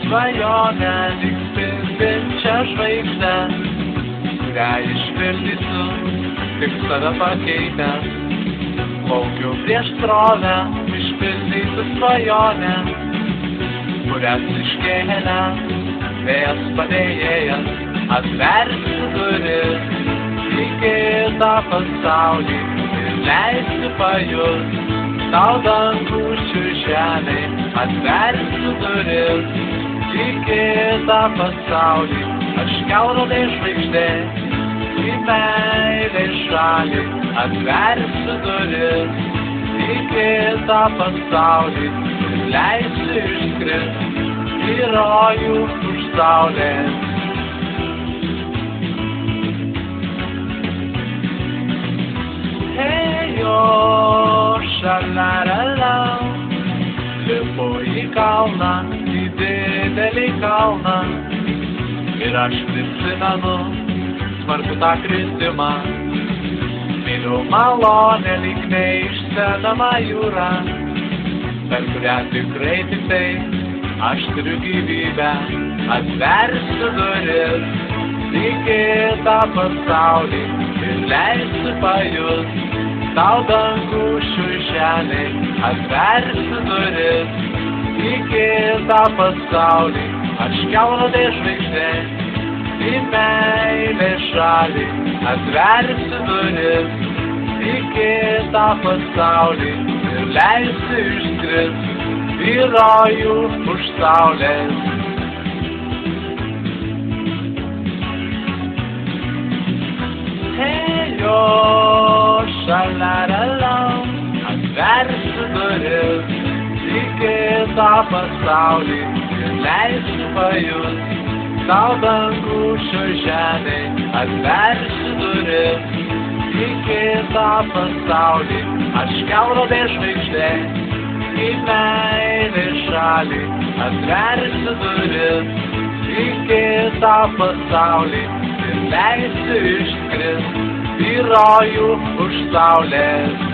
svajonę, lyg spindinčią žvaigždę, kurią išpildysiu tik save pakeitęs. Plaukiu prieš srovę, išpildysiu svajonę, kurias iškėlė vėjas padėjėjas. Atversiu duris į kitą pasaulį ir leisiu pajust tau dangučių žemė. Atversiu duris į kitą pasaulį, aš kelrodė žvaigždė į meilės šalį. Atversiu duris į kitą pasaulį ir leisiu išskrist į rojų už saulės. Šalarala, lipu į kalną, į didelį kalną, ir aš prisimenu smarkų tą kritimą. Myliu malonę lyg neišsenamą jūrą, per kurią tikrai tik tai aš turiu gyvybę. Atversiu duris į kitą pasaulį ir leisiu pajust tau dangučių žemė. Atversiu duris į kitą pasaulį, aš kelrodė žvaigždė į meilės šalį. Atversiu duris į kitą pasaulį ir leisiu išskrist į rojų už saulės. Šalarala, atversiu duris į kitą pasaulį ir leisiu pajust tau dangučių žemė. Atversiu duris į kitą pasaulį, aš kelrodė žvaigždė į meilės šalį. Atversiu duris į kitą pasaulį ir leisiu išskrist į rojų už saulės.